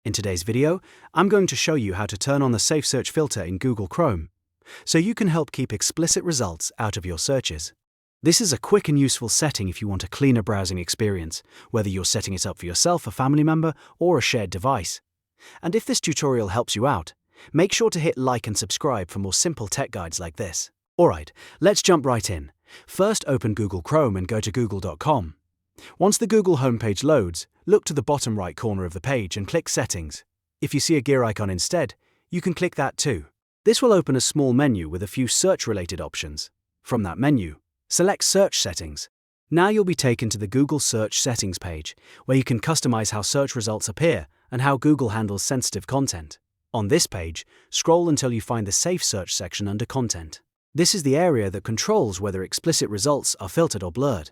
In today's video, I'm going to show you how to turn on the SafeSearch filter in Google Chrome, so you can help keep explicit results out of your searches. This is a quick and useful setting if you want a cleaner browsing experience, whether you're setting it up for yourself, a family member, or a shared device. And if this tutorial helps you out, make sure to hit like and subscribe for more simple tech guides like this. Alright, let's jump right in. First, open Google Chrome and go to google.com. Once the Google homepage loads, look to the bottom right corner of the page and click Settings. If you see a gear icon instead, you can click that too. This will open a small menu with a few search-related options. From that menu, select Search Settings. Now you'll be taken to the Google Search Settings page, where you can customize how search results appear and how Google handles sensitive content. On this page, scroll until you find the SafeSearch section under Content. This is the area that controls whether explicit results are filtered or blurred.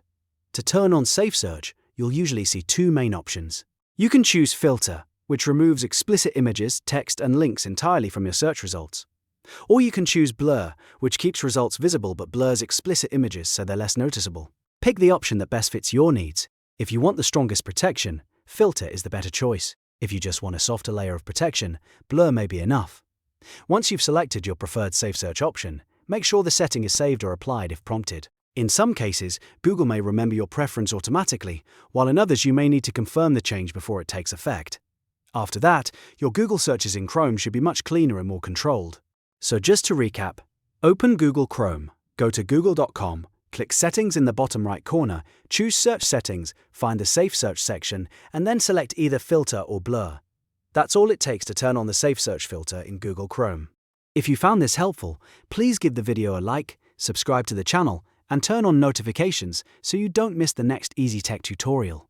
To turn on SafeSearch, you'll usually see two main options. You can choose Filter, which removes explicit images, text, and links entirely from your search results. Or you can choose Blur, which keeps results visible but blurs explicit images so they're less noticeable. Pick the option that best fits your needs. If you want the strongest protection, Filter is the better choice. If you just want a softer layer of protection, Blur may be enough. Once you've selected your preferred SafeSearch option, make sure the setting is saved or applied if prompted. In some cases, Google may remember your preference automatically, while in others you may need to confirm the change before it takes effect. After that, your Google searches in Chrome should be much cleaner and more controlled. So just to recap, open Google Chrome, go to google.com, click Settings in the bottom right corner, choose Search Settings, find the SafeSearch section, and then select either Filter or Blur. That's all it takes to turn on the SafeSearch filter in Google Chrome. If you found this helpful, please give the video a like, subscribe to the channel, and turn on notifications so you don't miss the next easy tech tutorial.